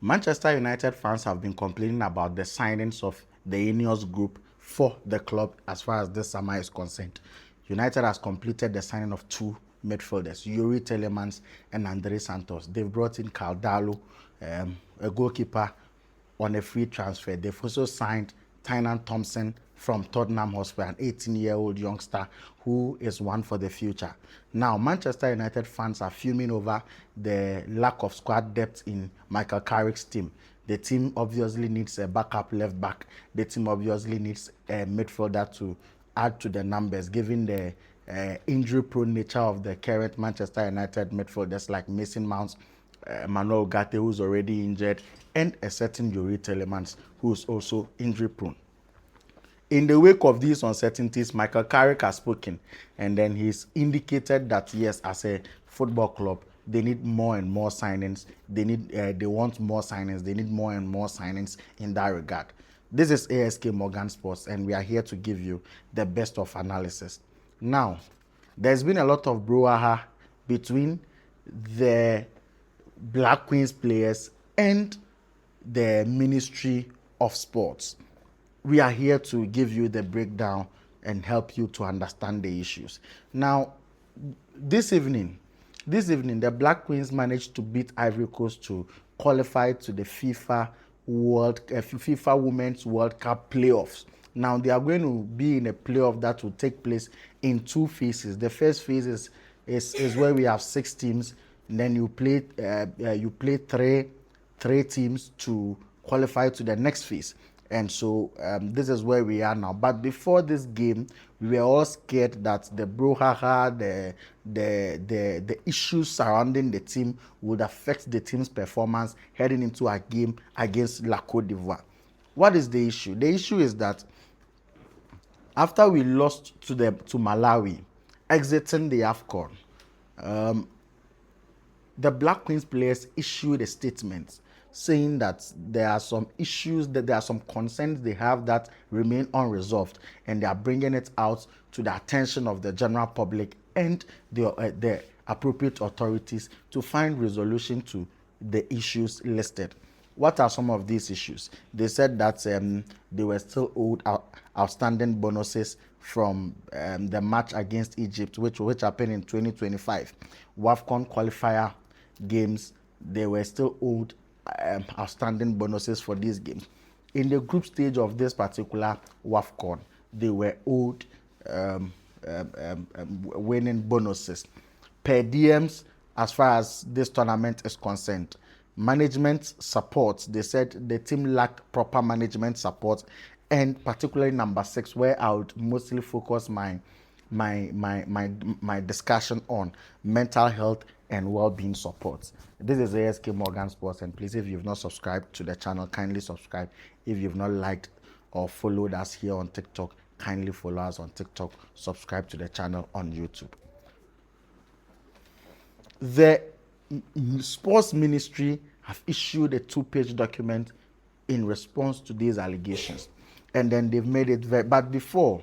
Manchester United fans have been complaining about the signings of the Ineos group for the club as far as this summer is concerned. United has completed the signing of two midfielders, Yuri Telemans and Andre Santos. They've brought in Caldalo, a goalkeeper, on a free transfer. They've also signed Tynan Thompson from Tottenham Hotspur, an 18-year-old youngster who is one for the future. Now, Manchester United fans are fuming over the lack of squad depth in Michael Carrick's team. The team obviously needs a backup left back. The team obviously needs a midfielder to add to the numbers, given the injury-prone nature of the current Manchester United midfielders like Mason Mount, Manuel Ugarte, who's already injured, and a certain Yuri Telemans, who's also injury-prone. In the wake of these uncertainties, Michael Carrick has spoken, and then he's indicated that yes, as a football club, they need more and more signings. They want more signings. They need more and more signings in that regard. This is ASK Morgan Sports, and we are here to give you the best of analysis. Now, there's been a lot of brouhaha between the Black Queens players and the Ministry of Sports. We are here to give you the breakdown and help you to understand the issues. Now, this evening, the Black Queens managed to beat Ivory Coast to qualify to the FIFA Women's World Cup playoffs. Now, they are going to be in a playoff that will take place in two phases. The first phase is where we have 6 teams, and then you play three teams to qualify to the next phase. And so this is where we are now. But before this game, we were all scared that the brouhaha, the issues surrounding the team would affect the team's performance heading into a game against La Côte d'Ivoire. What is the issue? The issue is that after we lost to Malawi, exiting the AFCON, the Black Queens players issued a statement saying that there are some issues, that there are some concerns they have that remain unresolved, and they are bringing it out to the attention of the general public and the appropriate authorities to find resolution to the issues listed. What are some of these issues? They said that they were still owed outstanding bonuses from the match against Egypt, which happened in 2025. WAFCON qualifier games, they were still owed outstanding bonuses for these games. In the group stage of this particular WAFCON, they were owed winning bonuses. Per diems, as far as this tournament is concerned, management support, they said the team lacked proper management support, and particularly number 6, where I would mostly focus my discussion on mental health and well-being support. This is ASK Morgan Sports, and please, if you've not subscribed to the channel, kindly subscribe. If you've not liked or followed us here on TikTok, kindly follow us on TikTok, subscribe to the channel on YouTube. The sports ministry have issued a 2-page document in response to these allegations, and then they've made it very, but before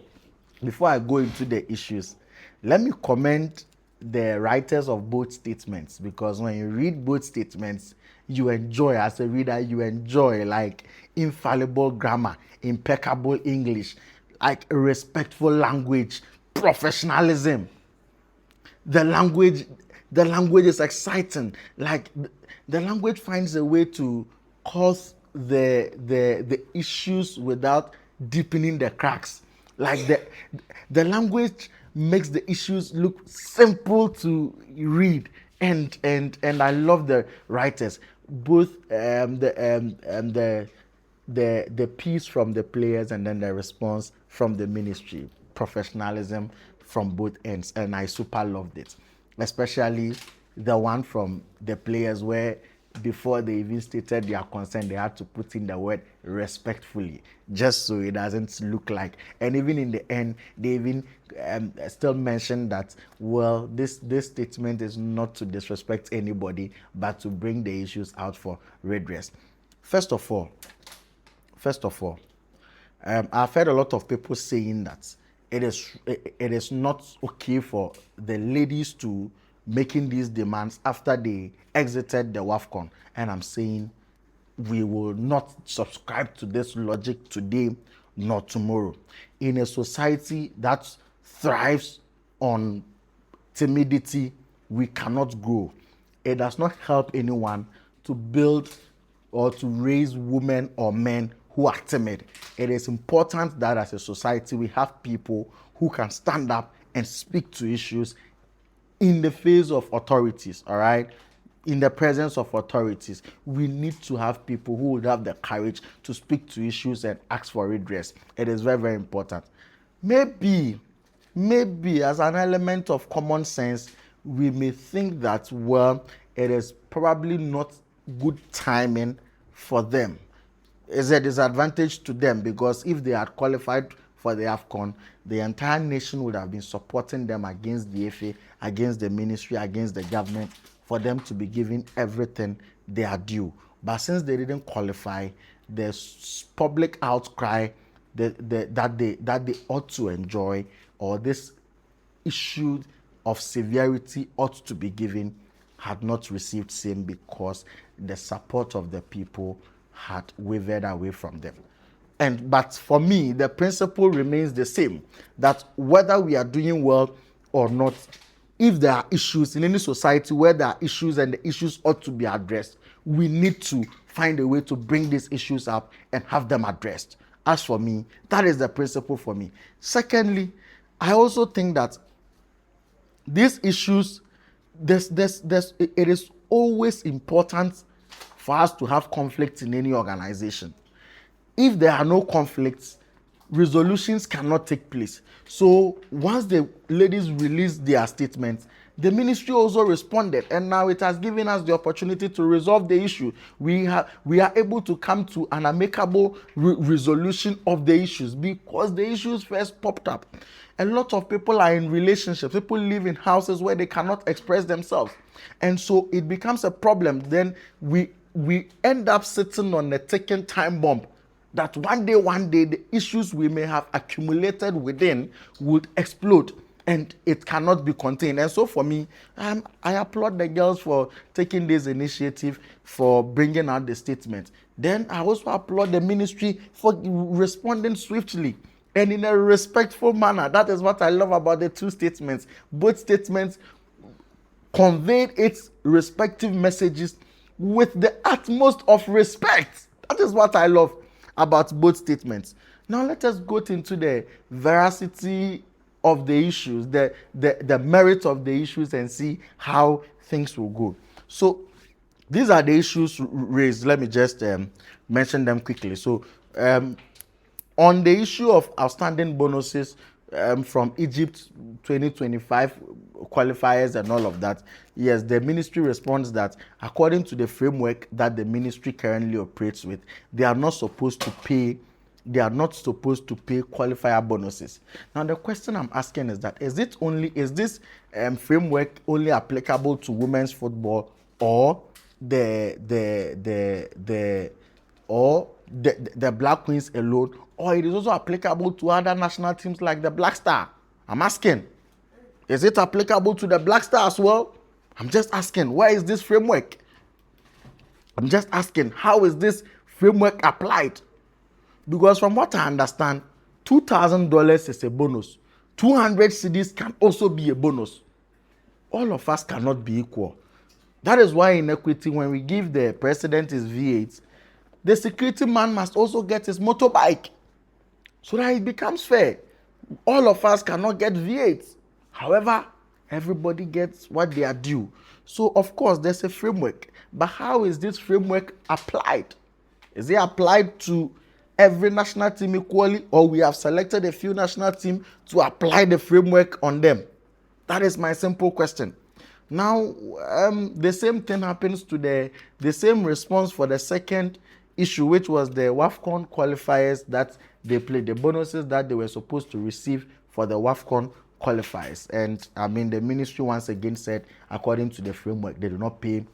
I go into the issues, let me commend the writers of both statements, because when you read both statements, you enjoy, as a reader, you enjoy like infallible grammar, impeccable English, like respectful language, professionalism. The language is exciting. Like the language finds a way to cause the issues without deepening the cracks. Like the language makes the issues look simple to read, and I love the writers, both the piece from the players and then the response from the ministry. Professionalism from both ends, and I super loved it, especially the one from the players where before they even stated their concern, they had to put in the word respectfully, just so it doesn't look like. And even in the end, they even still mentioned that, well, this statement is not to disrespect anybody, but to bring the issues out for redress. First of all, I've heard a lot of people saying that it is not okay for the ladies to making these demands after they exited the WAFCON, and I'm saying we will not subscribe to this logic today nor tomorrow. In a society that thrives on timidity, we cannot grow. It does not help anyone to build or to raise women or men who are timid. It is important that as a society we have people who can stand up and speak to issues in the face of authorities, all right? In the presence of authorities, we need to have people who would have the courage to speak to issues and ask for redress. It is very, very important. Maybe as an element of common sense, we may think that, well, it is probably not good timing for them. It's a disadvantage to them because if they had qualified for the AFCON, the entire nation would have been supporting them against the FA, against the ministry, against the government, for them to be given everything they are due. But since they didn't qualify, there's public outcry that they ought to enjoy, or this issue of severity ought to be given, had not received same because the support of the people had wavered away from them. But for me, the principle remains the same, that whether we are doing well or not, if there are issues in any society where there are issues and the issues ought to be addressed, we need to find a way to bring these issues up and have them addressed. As for me, that is the principle for me. Secondly, I also think that these issues, it is always important for us to have conflicts in any organization. If there are no conflicts, resolutions cannot take place. So once the ladies released their statements, the ministry also responded, and now it has given us the opportunity to resolve the issue. We are able to come to an amicable resolution of the issues because the issues first popped up. A lot of people are in relationships. People live in houses where they cannot express themselves, and so it becomes a problem. Then we end up sitting on a ticking time bomb that one day, the issues we may have accumulated within would explode and it cannot be contained. And so for me, I applaud the girls for taking this initiative, for bringing out the statement. Then I also applaud the ministry for responding swiftly and in a respectful manner. That is what I love about the two statements. Both statements conveyed its respective messages with the utmost of respect. That is what I love about both statements. Now let us go into the veracity of the issues, the merit of the issues, and see how things will go. So these are the issues raised. Let me just mention them quickly. So on the issue of outstanding bonuses from Egypt 2025 qualifiers and all of that, yes, the ministry responds that according to the framework that the ministry currently operates with, they are not supposed to pay qualifier bonuses. Now the question I'm asking is that is this framework only applicable to women's football, or the Black Queens alone, or it is also applicable to other national teams like the Black Star? I'm asking. Is it applicable to the Black Star as well? I'm just asking, where is this framework? I'm just asking, how is this framework applied? Because from what I understand, $2,000 is a bonus. 200 cedis can also be a bonus. All of us cannot be equal. That is why in equity, when we give the president his V8, the security man must also get his motorbike, so that it becomes fair. All of us cannot get V8. However, everybody gets what they are due. So of course there's a framework. But how is this framework applied? Is it applied to every national team equally, or we have selected a few national teams to apply the framework on them? That is my simple question. Now, the same thing happens to the same response for the second issue, which was the WAFCON qualifiers that they played, the bonuses that they were supposed to receive for the WAFCON qualifiers. And I mean, the ministry once again said, according to the framework, they do not pay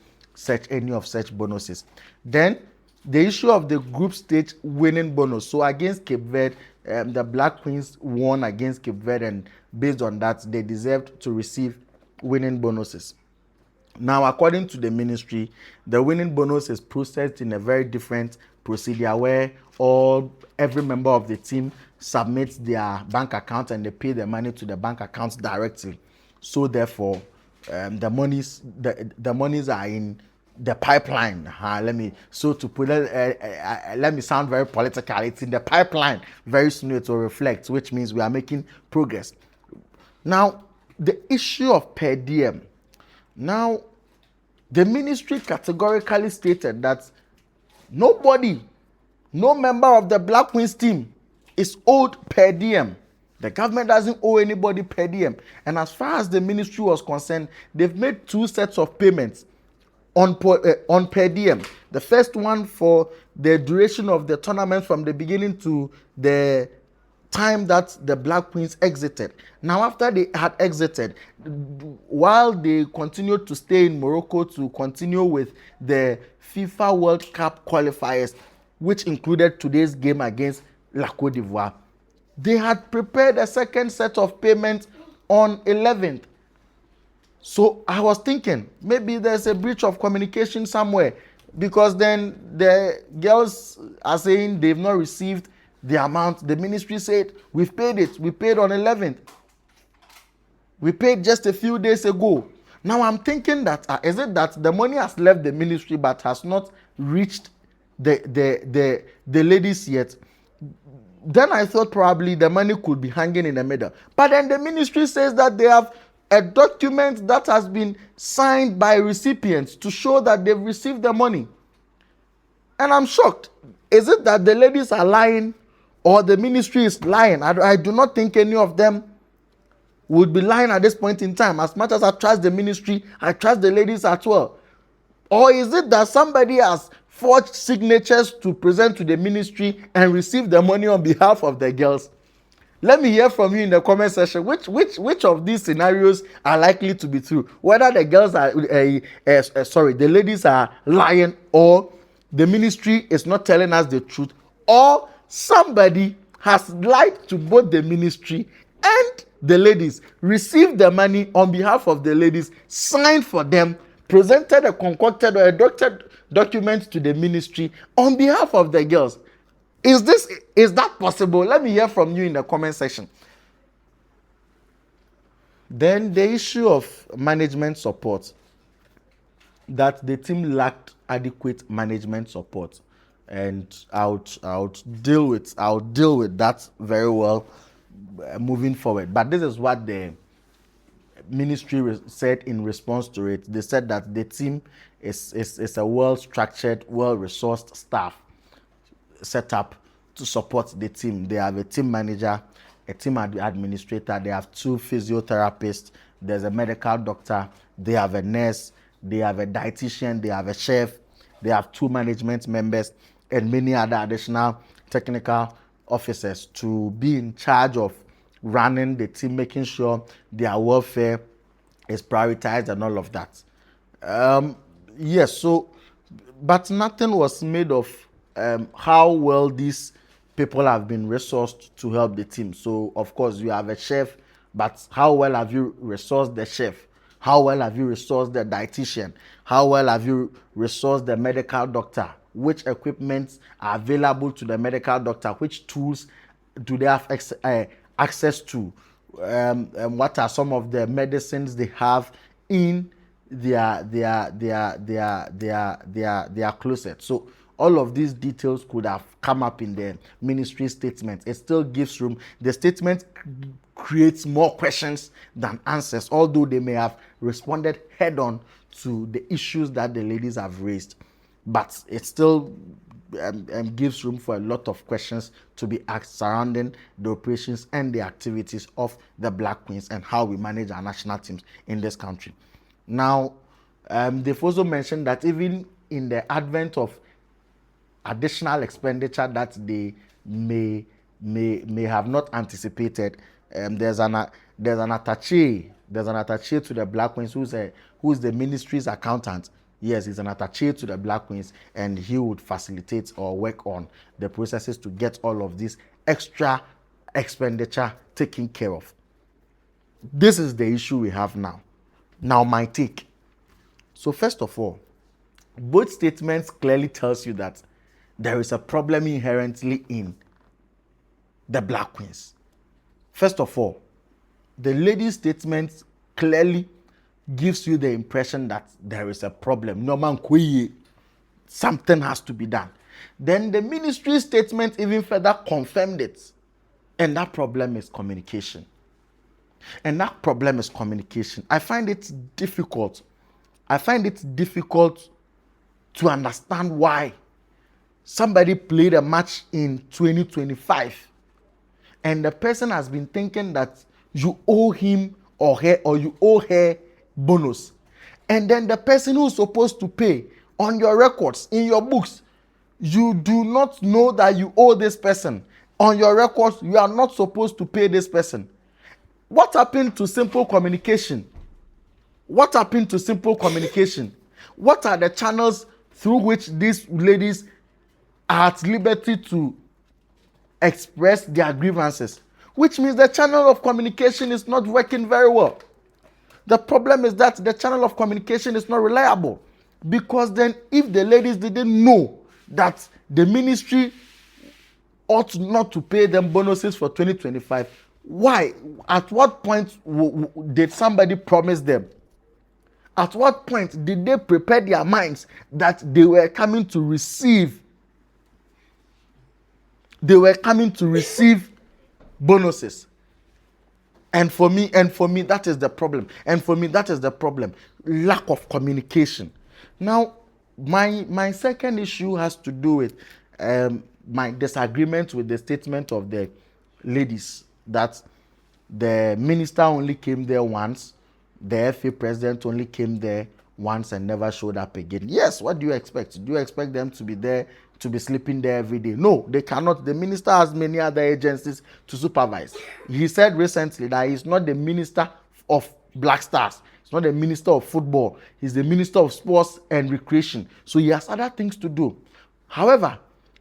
any of such bonuses. Then the issue of the group stage winning bonus. So against Cape Verde, the Black Queens won against Cape Verde, and based on that, they deserved to receive winning bonuses. Now, according to the ministry, the winning bonus is processed in a very different procedure where every member of the team submits their bank account and they pay the money to the bank accounts directly. So therefore, the monies are in the pipeline. Let me sound very political. It's in the pipeline. Very soon it will reflect, which means we are making progress. Now, the issue of per diem. Now, the ministry categorically stated that nobody, no member of the Black Queens team is owed per diem. The government doesn't owe anybody per diem. And as far as the ministry was concerned, they've made 2 sets of payments on per diem. The first one for the duration of the tournament from the beginning to the time that the Black Queens exited. Now, after they had exited, while they continued to stay in Morocco to continue with the FIFA World Cup qualifiers, which included today's game against La Côte d'Ivoire, they had prepared a second set of payments on 11th. So I was thinking maybe there's a breach of communication somewhere, because then the girls are saying they've not received the amount. The ministry said we've paid it. We paid on 11th. We paid just a few days ago. Now I'm thinking that is it that the money has left the ministry but has not reached the ladies yet? Then I thought probably the money could be hanging in the middle. But then the ministry says that they have a document that has been signed by recipients to show that they've received the money. And I'm shocked. Is it that the ladies are lying or the ministry is lying? I do not think any of them would be lying at this point in time. As much as I trust the ministry, I trust the ladies as well. Or is it that somebody has forged signatures to present to the ministry and receive the money on behalf of the girls? Let me hear from you in the comment section. Which of these scenarios are likely to be true? Whether the girls are, the ladies are lying, or the ministry is not telling us the truth, or somebody has lied to both the ministry and the ladies, received the money on behalf of the ladies, signed for them, presented a concocted or a doctored document to the ministry on behalf of the girls. Is that possible? Let me hear from you in the comment section. Then the issue of management support, that the team lacked adequate management support, and I'll deal with that very well moving forward. But this is what the ministry said in response to it. They said that the team is a well-structured, well-resourced staff set up to support the team. They have a team manager, a team administrator, they have 2 physiotherapists, there's a medical doctor, they have a nurse, they have a dietitian, they have a chef, they have 2 management members, and many other additional technical officers to be in charge of running the team, making sure their welfare is prioritized and all of that. Yes, so, but nothing was made of how well these people have been resourced to help the team. So, of course, you have a chef, but how well have you resourced the chef? How well have you resourced the dietitian? How well have you resourced the medical doctor? Which equipments are available to the medical doctor? Which tools do they have access to? What are some of the medicines they have in their closet? So all of these details could have come up in the ministry statement. It still gives room. The statement creates more questions than answers, although they may have responded head on to the issues that the ladies have raised. But it still gives room for a lot of questions to be asked surrounding the operations and the activities of the Black Queens and how we manage our national teams in this country. Now, they've also mentioned that even in the advent of additional expenditure that they may have not anticipated, there's an attaché to the Black Queens who's the ministry's accountant. Yes, he's an attaché to the Black Queens, and he would facilitate or work on the processes to get all of this extra expenditure taken care of. This is the issue we have now. Now, my take. So first of all, both statements clearly tells you that there is a problem inherently in the Black Queens. First of all, the lady's statement clearly gives you the impression that there is a problem. No man, something has to be done. Then the ministry statement even further confirmed it. And that problem is communication. I find it difficult. To understand why somebody played a match in 2025 and the person has been thinking that you owe him or her or you owe her bonus. And then the person who's supposed to pay on your records, in your books, you do not know that you owe this person. On your records, you are not supposed to pay this person. What happened to simple communication? What are the channels through which these ladies are at liberty to express their grievances? Which means the channel of communication is not working very well. The problem is that the channel of communication is not reliable. Because then if the ladies didn't know that the ministry ought not to pay them bonuses for 2025, why? At what point did somebody promise them? At what point did they prepare their minds that they were coming to receive? Bonuses. And for me, that is the problem. Lack of communication. Now, my second issue has to do with my disagreement with the statement of the ladies that the minister only came there once, the FA president only came there once and never showed up again. Yes, what do you expect? Do you expect them to be there, to be sleeping there every day? No, they cannot. The minister has many other agencies to supervise. He said recently that he's not the minister of Black Stars. He's not the minister of football. He's the minister of sports and recreation. So he has other things to do. However,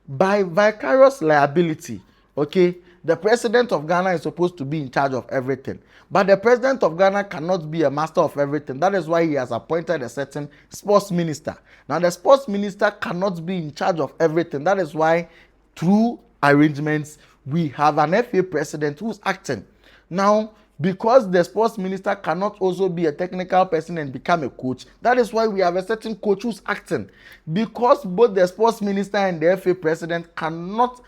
by vicarious liability, okay, the president of Ghana is supposed to be in charge of everything. But the president of Ghana cannot be a master of everything. That is why he has appointed a certain sports minister. Now, the sports minister cannot be in charge of everything. That is why, through arrangements, we have an FA president who's acting. Now, because the sports minister cannot also be a technical person and become a coach, that is why we have a certain coach who's acting. Because both the sports minister and the FA president cannot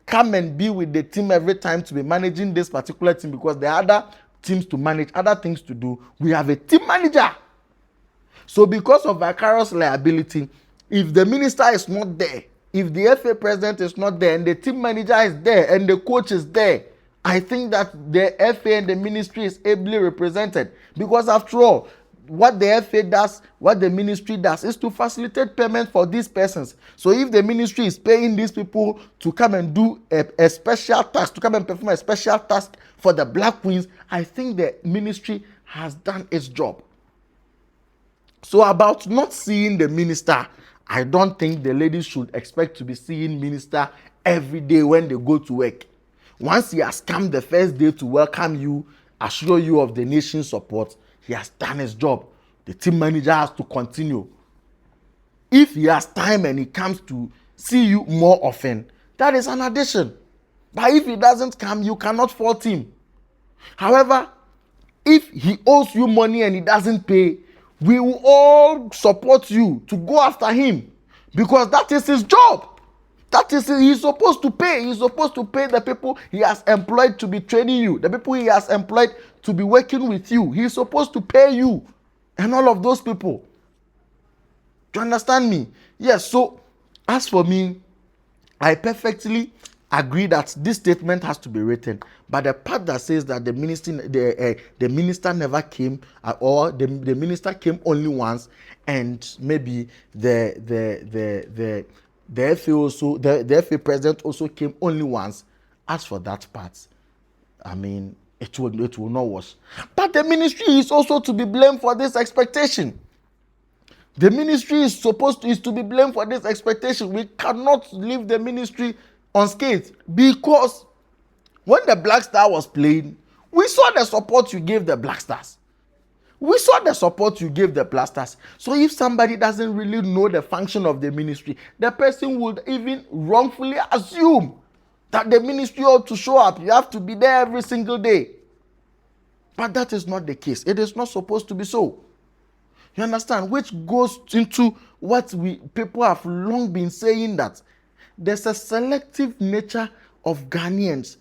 come and be with the team every time to be managing this particular team, because there are other teams to manage, other things to do. We have a team manager. So because of vicarious liability, if the minister is not there, if the FA president is not there, and the team manager is there, and the coach is there, I think that the FA and the ministry is ably represented. Because after all, what the FA does, what the ministry does, is to facilitate payment for these persons. So if the ministry is paying these people to come and do a special task, to come and perform a special task for the Black Queens, I think the ministry has done its job. So about not seeing the minister, I don't think the ladies should expect to be seeing minister every day when they go to work. Once he has come the first day to welcome you, assure you of the nation's support, he has done his job. The team manager has to continue. If he has time and he comes to see you more often, that is an addition. But if he doesn't come, you cannot fault him. However, if he owes you money and he doesn't pay, we will all support you to go after him, because that is his job. He's supposed to pay. He's supposed to pay the people he has employed to be training you, the people he has employed to be working with you. He's supposed to pay you and all of those people. Do you understand me? Yes, so as for me, I perfectly agree that this statement has to be written, but the part that says that the minister never came, or the minister came only once, and maybe the FA president also came only once. As for that part, I mean, it will not wash. But the ministry is also to be blamed for this expectation. The ministry is to be blamed for this expectation. We cannot leave the ministry unscathed, because when the Black Star was playing, we saw the support you gave the Black Stars. We saw the support you gave the Blasters. So if somebody doesn't really know the function of the ministry, the person would even wrongfully assume that the ministry ought to show up. You have to be there every single day. But that is not the case. It is not supposed to be so. You understand? Which goes into what people have long been saying, that there's a selective nature of Ghanaians.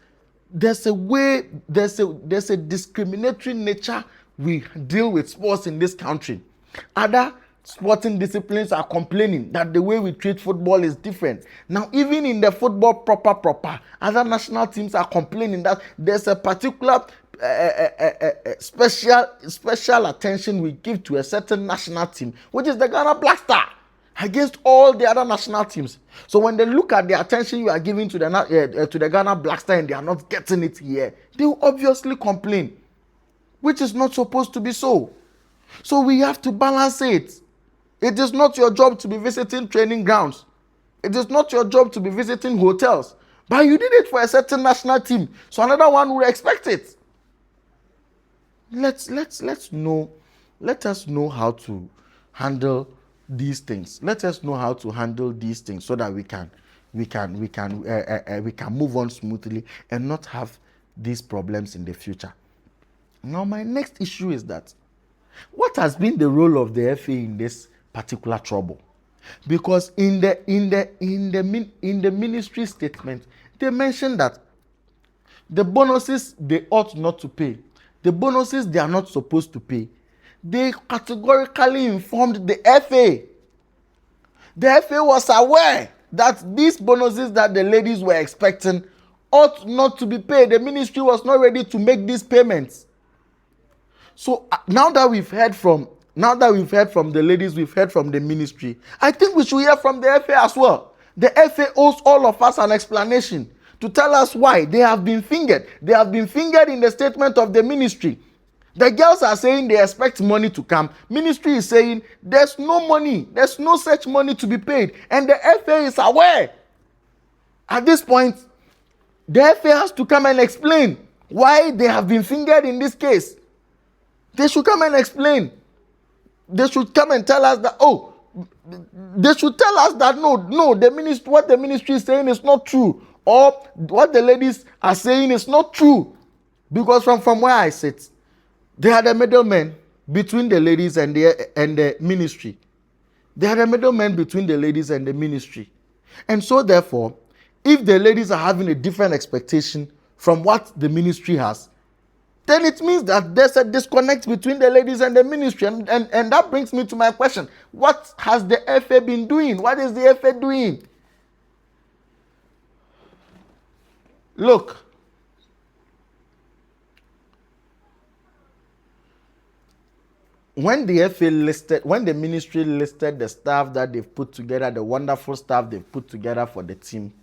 There's a discriminatory nature we deal with sports in this country. Other sporting disciplines are complaining that the way we treat football is different. Now, even in the football proper, other national teams are complaining that there's a particular special attention we give to a certain national team, which is the Ghana Black Star, against all the other national teams. So when they look at the attention you are giving to the Ghana Black Star and they are not getting it here, they will obviously complain, which is not supposed to be so. So we have to balance it. It is not your job to be visiting training grounds. It is not your job to be visiting hotels. But you did it for a certain national team, so another one will expect it. Let us know how to handle these things. Let us know how to handle these things so that we can move on smoothly and not have these problems in the future. Now, my next issue is that what has been the role of the FA in this particular trouble? Because in the ministry statement, they mentioned that the bonuses they ought not to pay, the bonuses they are not supposed to pay, they categorically informed the FA. The FA was aware that these bonuses that the ladies were expecting ought not to be paid. The ministry was not ready to make these payments. So now that we've heard from the ladies, we've heard from the ministry, I think we should hear from the FA as well. The FA owes all of us an explanation to tell us why they have been fingered. They have been fingered in the statement of the ministry. The girls are saying they expect money to come. Ministry is saying there's no money. There's no such money to be paid. And the FA is aware. At this point, the FA has to come and explain why they have been fingered in this case. They should come and explain. They should come and tell us that, they should tell us that no, the ministry, what the ministry is saying is not true. Or what the ladies are saying is not true. Because from where I sit, they are the middlemen between the ladies and the ministry. They are the middlemen between the ladies and the ministry. And so therefore, if the ladies are having a different expectation from what the ministry has, then it means that there's a disconnect between the ladies and the ministry. And that brings me to my question. What has the FA been doing? What is the FA doing? Look, when the ministry listed the staff that they've put together, the wonderful staff they've put together for the team,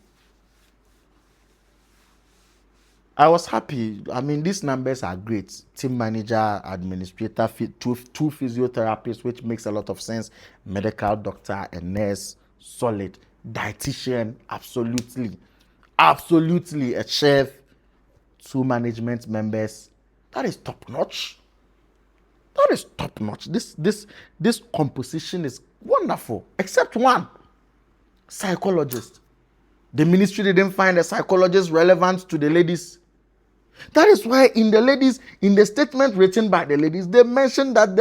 I was happy. I mean, these numbers are great. Team manager, administrator, two physiotherapists, which makes a lot of sense. Medical doctor, a nurse, solid. Dietitian, absolutely. A chef, 2 management members. That is top notch. This composition is wonderful, except one psychologist. The ministry didn't find a psychologist relevant to the ladies. That is why in the statement written by the ladies, they mentioned that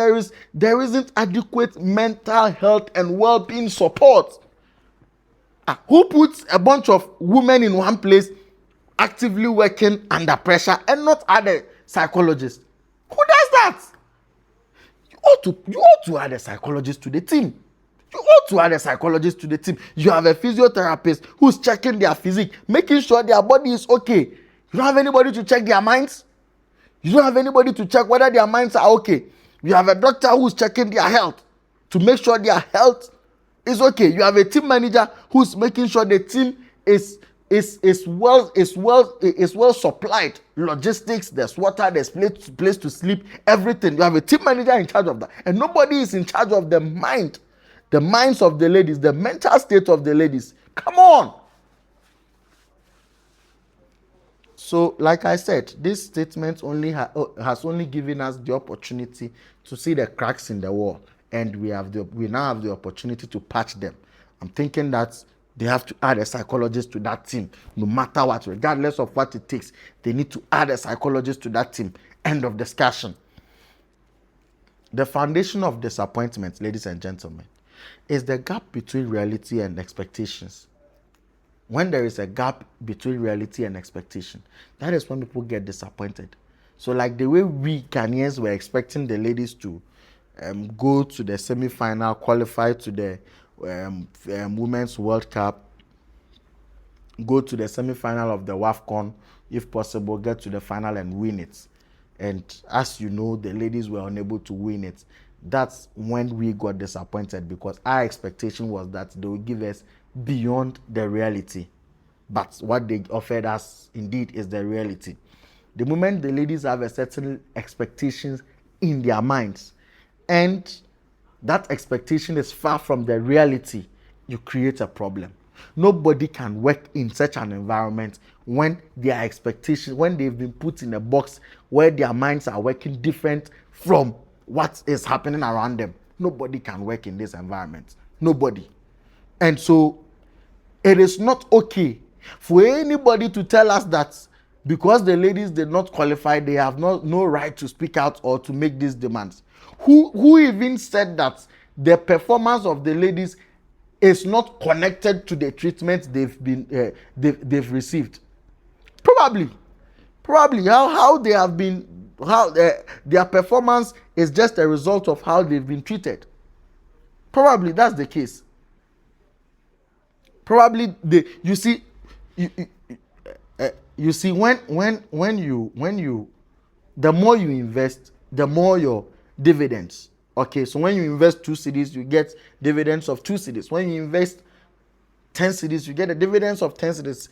there isn't adequate mental health and well-being support. Who puts a bunch of women in one place actively working under pressure and not other psychologists? Who does that? You ought to add a psychologist to the team. You have a physiotherapist who's checking their physique, making sure their body is okay. You don't have anybody to check their minds. You don't have anybody to check whether their minds are okay. You have a doctor who's checking their health to make sure their health is okay. You have a team manager who's making sure the team is well supplied. Logistics, there's water, there's place to sleep, everything. You have a team manager in charge of that. And nobody is in charge of the minds of the ladies, the mental state of the ladies. Come on. So, like I said, this statement only has only given us the opportunity to see the cracks in the wall, and we now have the opportunity to patch them. I'm thinking that they have to add a psychologist to that team, no matter what, regardless of what it takes. They need to add a psychologist to that team. End of discussion. The foundation of disappointment, ladies and gentlemen, is the gap between reality and expectations. When there is a gap between reality and expectation, that is when people get disappointed. So like the way we Ghanaians were expecting the ladies to go to the semi-final, qualify to the Women's World Cup, go to the semi-final of the WAFCON, if possible, get to the final and win it. And as you know, the ladies were unable to win it. That's when we got disappointed, because our expectation was that they would give us beyond the reality. But what they offered us indeed is the reality. The moment the ladies have a certain expectations in their minds, and that expectation is far from the reality, you create a problem. Nobody can work in such an environment when their expectations, when they've been put in a box where their minds are working different from what is happening around them. Nobody can work in this environment. Nobody. And so it is not okay for anybody to tell us that because the ladies did not qualify, they have no right to speak out or to make these demands. Who even said that the performance of the ladies is not connected to the treatment they've received? Probably how they have been, how their performance is just a result of how they've been treated. Probably that's the case. Probably you see when you the more you invest, the more your dividends. Okay, so when you invest 2 cedis, you get dividends of 2 cedis. When you invest 10 cedis, you get the dividends of 10 cedis.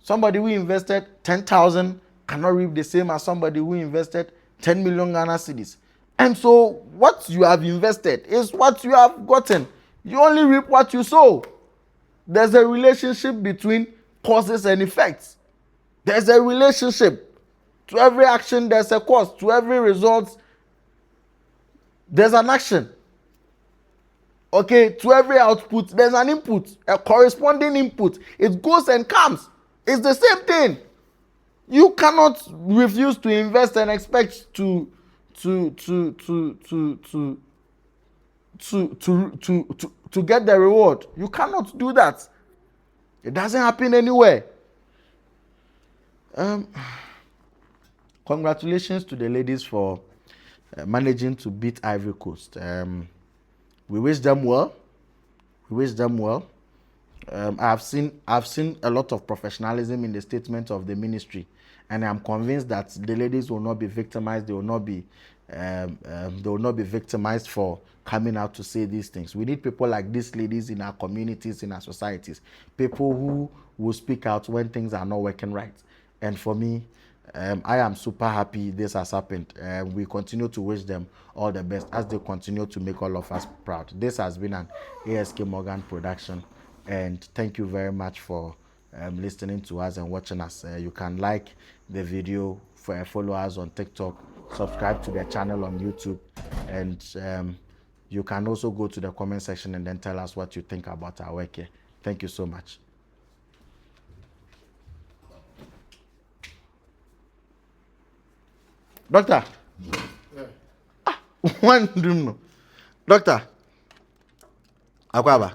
Somebody who invested 10,000 cannot reap the same as somebody who invested 10 million Ghana cedis. And so what you have invested is what you have gotten. You only reap what you sow. There's a relationship between causes and effects. There's a relationship. To every action, there's a cause. To every result, there's an action. Okay, to every output, there's an input, a corresponding input. It goes and comes. It's the same thing. You cannot refuse to invest and expect to get the reward. You cannot do that. It doesn't happen anywhere. Congratulations to the ladies for managing to beat Ivory Coast. We wish them well. I've seen a lot of professionalism in the statement of the ministry, and I'm convinced that the ladies will not be victimized. They will not be victimized for coming out to say these things. We need people like these ladies in our communities, in our societies, people who will speak out when things are not working right. And for me, I am super happy this has happened. We continue to wish them all the best as they continue to make all of us proud. This has been an ASK Morgan production, and thank you very much for listening to us and watching us. You can like the video, follow us on TikTok, subscribe to the channel on YouTube, and you can also go to the comment section and then tell us what you think about our work here. Thank you so much. Doctor. Yeah. One do no. Doctor. Akwaba.